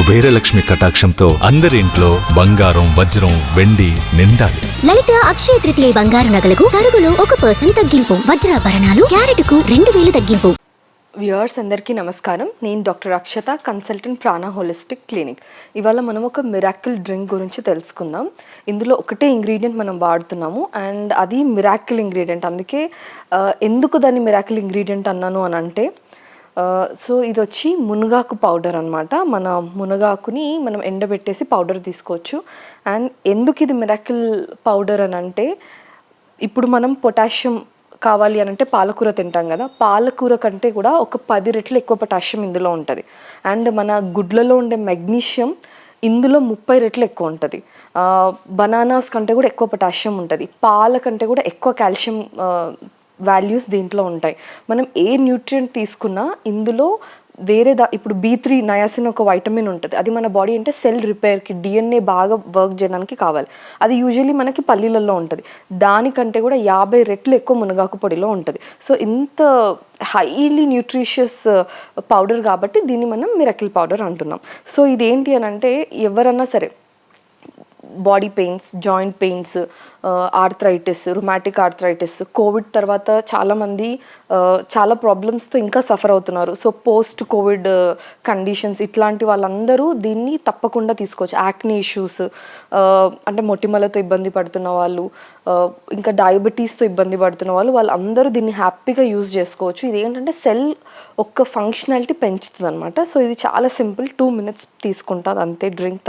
కుబేరలక్ష్మి కటాక్షంతో అందరి ఇంట్లో బంగారం, వజ్రం, వెండి నిండాలి. లలిత అక్షయ తృతీయ బంగారు నగలకు తరుగులో 1% తగ్గింపు, వజ్రాభరణాలు క్యారెట్కు 2000 తగ్గింపు. వ్యూవర్స్ అందరికీ నమస్కారం. నేను డాక్టర్ అక్షత, కన్సల్టెంట్ ప్రాణ హోలిస్టిక్ క్లినిక్. ఇవాళ మనం ఒక మిరాకిల్ డ్రింక్ గురించి తెలుసుకుందాం. ఇందులో ఒకటే ఇంగ్రీడియంట్ మనం వాడుతున్నాము అండ్ అది మిరాకిల్ ఇంగ్రీడియంట్. అందుకే ఎందుకు దాన్ని మిరాకిల్ ఇంగ్రీడియంట్ అన్నాను అని అంటే సో ఇది వచ్చి మునగాకు పౌడర్ అనమాట. మన మునగాకుని మనం ఎండబెట్టేసి పౌడర్ తీసుకోవచ్చు. అండ్ ఎందుకు ఇది మిరాకిల్ పౌడర్ అని అంటే, ఇప్పుడు మనం పొటాషియం కావాలి అని అంటే పాలకూర తింటాం కదా, పాలకూర కంటే కూడా ఒక 10 రెట్లు ఎక్కువ పొటాషియం ఇందులో ఉంటుంది. అండ్ మన గుడ్లలో ఉండే మెగ్నీషియం ఇందులో 30 రెట్లు ఎక్కువ ఉంటుంది. బనానాస్ కంటే కూడా ఎక్కువ పొటాషియం ఉంటుంది. పాల కంటే కూడా ఎక్కువ కాల్షియం వాల్యూస్ దీంట్లో ఉంటాయి. మనం ఏ న్యూట్రియంట్ తీసుకున్నా ఇందులో ఇప్పుడు B3 నయాసిన్ ఒక వైటమిన్ ఉంటుంది. అది మన బాడీ అంటే సెల్ రిపేర్కి, DNA బాగా వర్క్ చేయడానికి కావాలి. అది యూజువల్లీ మనకి పల్లీలలో ఉంటుంది. దానికంటే కూడా 50 రెట్లు ఎక్కువ మునగాకు పొడిలో ఉంటుంది. సో ఇంత హైలీ న్యూట్రిషియస్ పౌడర్ కాబట్టి దీన్ని మనం మిరకిల్ పౌడర్ అంటున్నాం. సో ఇదేంటి అని అంటే, ఎవరన్నా సరే body pains, joint pains, arthritis, rheumatic arthritis, Covid తర్వాత చాలామంది చాలా ప్రాబ్లమ్స్తో ఇంకా సఫర్ అవుతున్నారు. సో పోస్ట్ కోవిడ్ కండిషన్స్, ఇట్లాంటి వాళ్ళందరూ దీన్ని తప్పకుండా తీసుకోవచ్చు. యాక్నే ఇష్యూస్ అంటే మొటిమలతో ఇబ్బంది పడుతున్న వాళ్ళు, ఇంకా డయాబెటీస్తో ఇబ్బంది పడుతున్న వాళ్ళందరూ దీన్ని హ్యాపీగా యూజ్ చేసుకోవచ్చు. ఇది ఏంటంటే సెల్ ఒక్క ఫంక్షనాలిటీ పెంచుతుంది అనమాట. సో ఇది చాలా సింపుల్, 2 minutes తీసుకుంటుంది అంతే డ్రింక్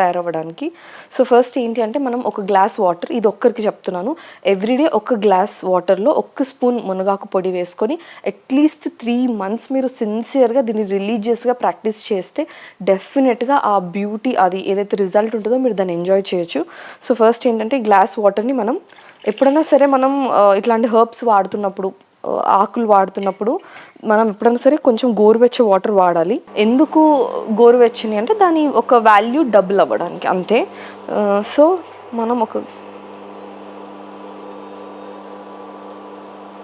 తయారవ్వడానికి. సో ఫస్ట్ ఏంటి అంటే, మనం ఒక గ్లాస్ వాటర్, ఇది ఒక్కరికి చెప్తున్నాను, ఎవ్రీడే ఒక గ్లాస్ వాటర్లో 1 స్పూన్ మునగాకు పొడి వేసుకొని అట్లీస్ట్ 3 months మీరు సిన్సియర్గా దీన్ని రిలీజియస్గా ప్రాక్టీస్ చేస్తే డెఫినెట్గా ఆ బ్యూటీ, అది ఏదైతే రిజల్ట్ ఉంటుందో మీరు దాన్ని ఎంజాయ్ చేయొచ్చు. సో ఫస్ట్ ఏంటంటే, ఈ గ్లాస్ వాటర్ని మనం ఎప్పుడైనా సరే మనం ఇట్లాంటి హర్బ్స్ వాడుతున్నప్పుడు, ఆకులు వాడుతున్నప్పుడు మనం ఎప్పుడైనా సరే కొంచెం గోరువెచ్చ వాటర్ వాడాలి. ఎందుకు గోరువెచ్చని అంటే, దాని ఒక వాల్యూ డబుల్ అవ్వడానికి అంతే. సో మనం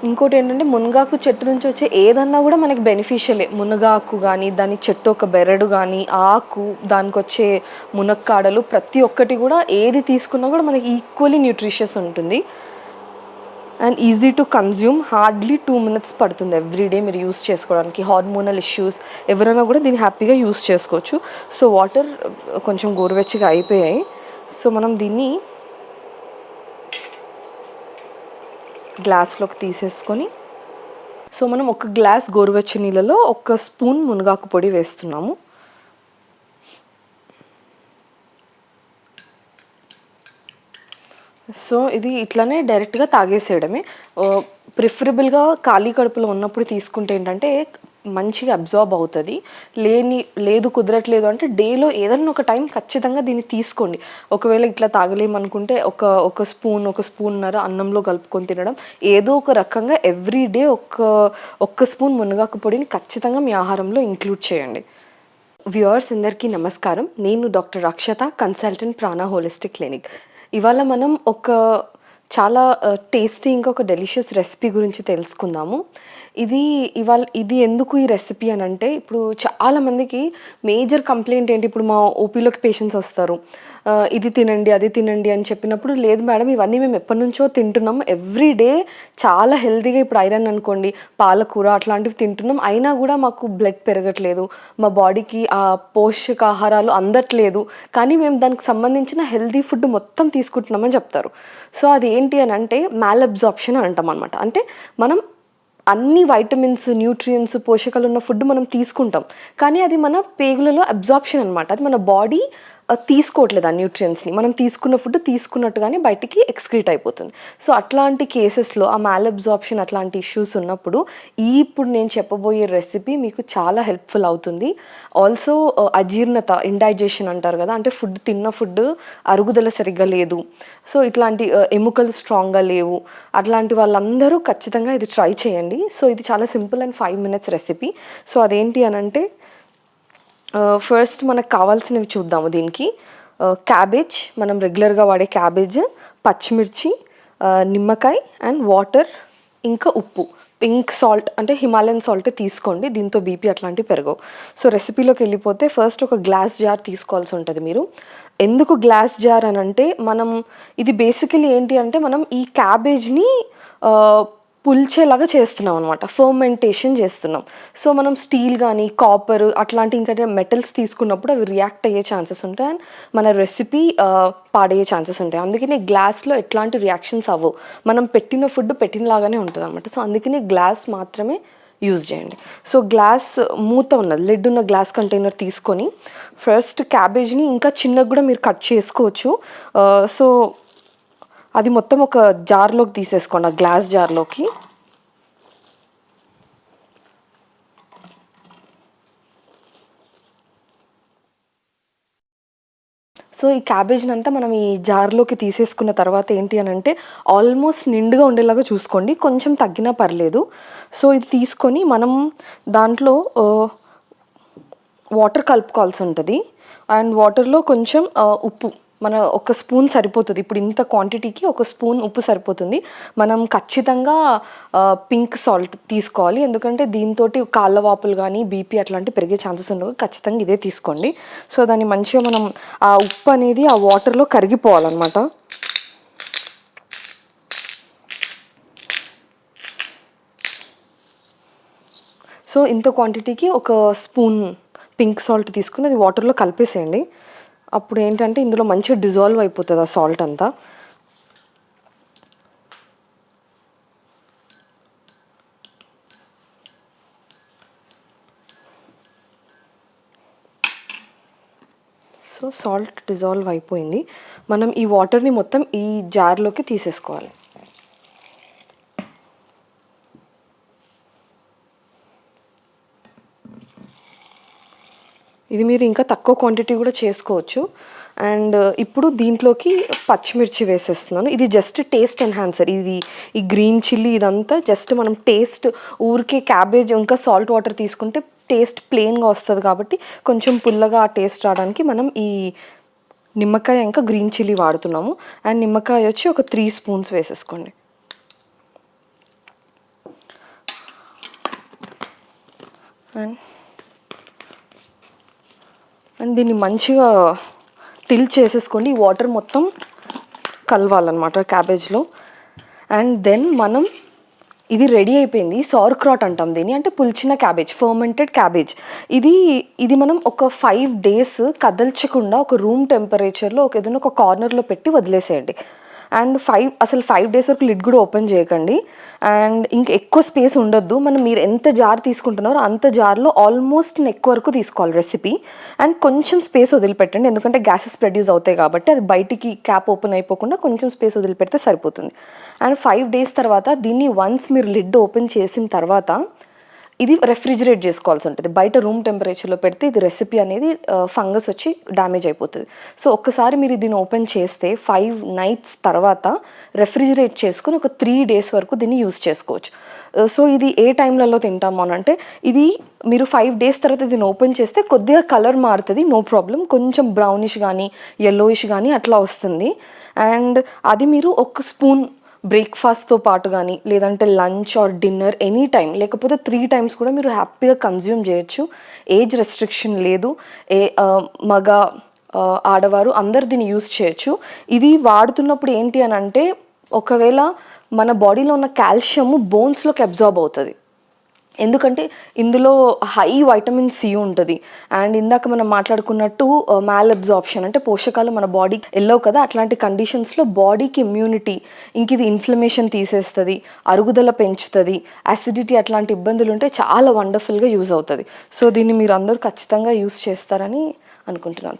ఇంకోటి ఏంటంటే, మునగాకు చెట్టు నుంచి వచ్చే ఏదన్నా కూడా మనకి బెనిఫిషియలే. మునగాకు కానీ, దాని చెట్టు ఒక బెరడు కానీ, ఆకు, దానికి వచ్చే మునక్కాడలు, ప్రతి ఒక్కటి కూడా ఏది తీసుకున్నా కూడా మనకి ఈక్వల్లీ న్యూట్రిషియస్ ఉంటుంది and easy to consume. Hardly 2 minutes పడుతుంది ఎవ్రీడే మీరు యూస్ చేసుకోవడానికి. హార్మోనల్ ఇష్యూస్ ఎవరైనా కూడా దీన్ని హ్యాపీగా యూస్ చేసుకోవచ్చు. సో వాటర్ కొంచెం గోరువెచ్చగా అయిపోయాయి. సో మనం దీన్ని గ్లాస్లోకి తీసేసుకొని, సో మనం 1 గ్లాస్ గోరువెచ్చని నీళ్ళలో 1 స్పూన్ మునగాకు పొడి వేస్తున్నాము. సో ఇది ఇట్లానే డైరెక్ట్గా తాగేసేయడమే. ప్రిఫరబుల్గా ఖాళీ కడుపులో ఉన్నప్పుడు తీసుకుంటే ఏంటంటే మంచిగా అబ్జార్బ్ అవుతుంది. లేదు కుదరట్లేదు అంటే డేలో ఏదన్నా ఒక టైం ఖచ్చితంగా దీన్ని తీసుకోండి. ఒకవేళ ఇట్లా తాగలేమనుకుంటే ఒక స్పూన్నర అన్నంలో కలుపుకొని తినడం, ఏదో ఒక రకంగా ఎవ్రీడే ఒక్క స్పూన్ మునగాకు పొడిని ఖచ్చితంగా మీ ఆహారంలో ఇంక్లూడ్ చేయండి. వ్యూవర్స్ అందరికీ నమస్కారం. నేను డాక్టర్ అక్షత, కన్సల్టెంట్ ప్రాణ హోలిస్టిక్ క్లినిక్. ఇవాళ మనం చాలా టేస్టీ ఇంకా ఒక డెలిషియస్ రెసిపీ గురించి తెలుసుకుందాము. ఇది ఎందుకు ఈ రెసిపీ అని అంటే, ఇప్పుడు చాలామందికి మేజర్ కంప్లైంట్ ఏంటి, ఇప్పుడు మా ఓపీలోకి పేషెంట్స్ వస్తారు, ఇది తినండి అది తినండి అని చెప్పినప్పుడు, లేదు మేడం ఇవన్నీ మేము ఎప్పటి నుంచో తింటున్నాం, ఎవ్రీడే చాలా హెల్తీగా, ఇప్పుడు ఐరన్ అనుకోండి, పాలకూర అట్లాంటివి తింటున్నాం, అయినా కూడా మాకు బ్లడ్ పెరగట్లేదు, మా బాడీకి ఆ పోషకాహారాలు అందట్లేదు, కానీ మేము దానికి సంబంధించిన హెల్తీ ఫుడ్ మొత్తం తీసుకుంటున్నామని చెప్తారు. సో అది ఏంటి అని అంటే, మాల్ అబ్జార్ప్షన్ అని అంటాం అనమాట. అంటే మనం అన్ని వైటమిన్స్, న్యూట్రియంట్స్, పోషకాలు ఉన్న ఫుడ్ మనం తీసుకుంటాం, కానీ అది మన పేగులలో అబ్జార్ప్షన్ అనమాట. అది మన బాడీ తీసుకోవట్లేదు ఆ న్యూట్రియంట్స్ని. మనం తీసుకున్న ఫుడ్ తీసుకున్నట్టుగానే బయటికి ఎక్స్క్రీట్ అయిపోతుంది. సో అట్లాంటి కేసెస్లో ఆ మాల్ అబ్జార్ప్షన్ అట్లాంటి ఇష్యూస్ ఉన్నప్పుడు ఇప్పుడు నేను చెప్పబోయే రెసిపీ మీకు చాలా హెల్ప్ఫుల్ అవుతుంది. ఆల్సో అజీర్ణత, ఇండైజెషన్ అంటారు కదా, అంటే తిన్న ఫుడ్ అరుగుదల సరిగ్గా లేదు, సో ఇట్లాంటి ఎముకలు స్ట్రాంగ్గా లేవు, అట్లాంటి వాళ్ళందరూ ఖచ్చితంగా ఇది ట్రై చేయండి. సో ఇది చాలా simple and 5 minutes recipe. So అదేంటి అని అంటే, ఫస్ట్ మనకు కావాల్సినవి చూద్దాము. దీనికి క్యాబేజ్, మనం రెగ్యులర్గా వాడే క్యాబేజ్, పచ్చిమిర్చి, నిమ్మకాయ అండ్ వాటర్, ఇంకా ఉప్పు. పింక్ సాల్ట్ అంటే హిమాలయన్ సాల్ట్ తీసుకోండి, దీంతో బీపీ అట్లాంటివి పెరగవు. సో రెసిపీలోకి వెళ్ళిపోతే ఫస్ట్ ఒక గ్లాస్ జార్ తీసుకోవాల్సి ఉంటుంది మీరు. ఎందుకు గ్లాస్ జార్ అని అంటే ఇది బేసికలీ ఏంటి అంటే మనం ఈ క్యాబేజ్ని పుల్చేలాగా చేస్తున్నాం అనమాట, ఫర్మెంటేషన్ చేస్తున్నాం. సో మనం స్టీల్ కానీ కాపర్ అట్లాంటి ఇంకా మెటల్స్ తీసుకున్నప్పుడు అవి రియాక్ట్ అయ్యే ఛాన్సెస్ ఉంటాయి అండ్ మన రెసిపీ పాడయ్యే ఛాన్సెస్ ఉంటాయి. అందుకని గ్లాస్లో ఎట్లాంటి రియాక్షన్స్ అవ్వవు, మనం పెట్టిన ఫుడ్ పెట్టినలాగానే ఉంటుంది అనమాట. సో అందుకని గ్లాస్ మాత్రమే యూజ్ చేయండి. సో గ్లాస్ మూత ఉన్నది, లిడ్ ఉన్న గ్లాస్ కంటైనర్ తీసుకొని ఫస్ట్ క్యాబేజ్ని ఇంకా చిన్నగా కూడా మీరు కట్ చేసుకోవచ్చు. సో అది మొత్తం ఒక జార్లోకి తీసేసుకోండి, ఆ గ్లాస్ జార్లోకి. సో ఈ క్యాబేజ్ని అంతా మనం ఈ జార్లోకి తీసేసుకున్న తర్వాత ఏంటి అని అంటే ఆల్మోస్ట్ నిండుగా ఉండేలాగా చూసుకోండి, కొంచెం తగ్గినా పర్లేదు. సో ఇది తీసుకొని మనం దాంట్లో వాటర్ కలుపుకోవాల్సి ఉంటుంది అండ్ వాటర్లో కొంచెం ఉప్పు, మన ఒక స్పూన్ సరిపోతుంది. ఇప్పుడు ఇంత క్వాంటిటీకి ఒక స్పూన్ ఉప్పు సరిపోతుంది. మనం ఖచ్చితంగా పింక్ సాల్ట్ తీసుకోవాలి, ఎందుకంటే దీంతో కాళ్ళ వాపులు కానీ బీపీ అట్లాంటివి పెరిగే ఛాన్సెస్ ఉండవు. ఖచ్చితంగా ఇదే తీసుకోండి. సో దాన్ని మంచిగా మనం ఆ ఉప్పు అనేది ఆ వాటర్లో కరిగిపోవాలన్నమాట. సో ఇంత క్వాంటిటీకి ఒక స్పూన్ పింక్ సాల్ట్ తీసుకుని అది వాటర్లో కలిపేసేయండి. అప్పుడు ఏంటంటే ఇందులో మంచిగా డిజాల్వ్ అయిపోతుంది ఆ సాల్ట్ అంతా. సో సాల్ట్ డిజాల్వ్ అయిపోయింది. మనం ఈ వాటర్ని మొత్తం ఈ జార్లోకి తీసేసుకోవాలి. ఇది మీరు ఇంకా తక్కువ క్వాంటిటీ కూడా చేసుకోవచ్చు. అండ్ ఇప్పుడు దీంట్లోకి పచ్చిమిర్చి వేసేస్తున్నాను. ఇది జస్ట్ టేస్ట్ ఎన్హాన్సర్. ఈ గ్రీన్ చిల్లీ ఇదంతా జస్ట్ మనం టేస్ట్, ఊరికే క్యాబేజ్ ఇంకా సాల్ట్ వాటర్ తీసుకుంటే టేస్ట్ ప్లెయిన్గా వస్తుంది కాబట్టి కొంచెం పుల్లగా ఆ టేస్ట్ రావడానికి మనం ఈ నిమ్మకాయ ఇంకా గ్రీన్ చిల్లీ వాడుతున్నాము. అండ్ నిమ్మకాయ వచ్చి ఒక 3 స్పూన్స్ వేసేసుకోండి. అండ్ దీన్ని మంచిగా టిల్ట్ చేసేసుకోండి. ఈ వాటర్ మొత్తం కలవాలన్నమాట క్యాబేజ్లో. అండ్ దెన్ మనం ఇది రెడీ అయిపోయింది. సార్క్రాట్ అంటాం దీన్ని, అంటే పులిచిన క్యాబేజ్, ఫర్మెంటెడ్ క్యాబేజ్. ఇది మనం ఒక 5 days కదల్చకుండా ఒక రూమ్ టెంపరేచర్లో ఏదైనా ఒక కార్నర్లో పెట్టి వదిలేసేయండి. అండ్ 5 days వరకు లిడ్ కూడా ఓపెన్ చేయకండి. అండ్ ఇంకా ఎక్కువ స్పేస్ ఉండొద్దు. మీరు ఎంత జార్ తీసుకుంటున్నారో అంత జార్లో ఆల్మోస్ట్ ఎక్కువ వరకు తీసుకోవాలి రెసిపీ. అండ్ కొంచెం స్పేస్ వదిలిపెట్టండి, ఎందుకంటే గ్యాసెస్ ప్రొడ్యూస్ అవుతాయి కాబట్టి అది బయటికి క్యాప్ ఓపెన్ అయిపోకుండా కొంచెం స్పేస్ వదిలిపెడితే సరిపోతుంది. అండ్ 5 days తర్వాత దీన్ని వన్స్ మీరు లిడ్ ఓపెన్ చేసిన తర్వాత ఇది రెఫ్రిజిరేట్ చేసుకోవాల్సి ఉంటుంది. బయట రూమ్ టెంపరేచర్లో పెడితే ఇది రెసిపీ అనేది ఫంగస్ వచ్చి డ్యామేజ్ అయిపోతుంది. సో ఒక్కసారి మీరు దీన్ని ఓపెన్ చేస్తే 5 nights తర్వాత రెఫ్రిజిరేట్ చేసుకుని ఒక 3 days వరకు దీన్ని యూజ్ చేసుకోవచ్చు. సో ఇది ఏ టైంలలో తింటాము అని అంటే ఇది మీరు 5 days తర్వాత దీన్ని ఓపెన్ చేస్తే కొద్దిగా కలర్ మారుతుంది, నో ప్రాబ్లం. కొంచెం బ్రౌనిష్ కానీ yellowish కానీ అట్లా వస్తుంది. అండ్ అది మీరు ఒక స్పూన్ బ్రేక్ఫాస్ట్తో పాటు కానీ లేదంటే lunch or dinner any time, లేకపోతే 3 times కూడా మీరు హ్యాపీగా కన్జ్యూమ్ చేయొచ్చు. ఏజ్ రెస్ట్రిక్షన్ లేదు, మగ ఆడవారు అందరు దీన్ని యూజ్ చేయొచ్చు. ఇది వాడుతున్నప్పుడు ఏంటి అని అంటే ఒకవేళ మన బాడీలో ఉన్న కాల్షియము బోన్స్లోకి అబ్జార్బ్ అవుతుంది, ఎందుకంటే ఇందులో హై వైటమిన్ సి ఉంటుంది. అండ్ ఇందాక మనం మాట్లాడుకున్నట్టు మ్యాల్ అబ్జార్ప్షన్ అంటే పోషకాలు మన బాడీకి వెళ్ళవు కదా, అట్లాంటి కండిషన్స్లో బాడీకి ఇమ్యూనిటీ, ఇంక ఇది ఇన్ఫ్లమేషన్ తీసేస్తుంది, అరుగుదల పెంచుతుంది, అసిడిటీ అట్లాంటి ఇబ్బందులు ఉంటే చాలా వండర్ఫుల్గా యూజ్ అవుతుంది. సో దీన్ని మీరు అందరూ ఖచ్చితంగా యూజ్ చేస్తారని అనుకుంటున్నాను.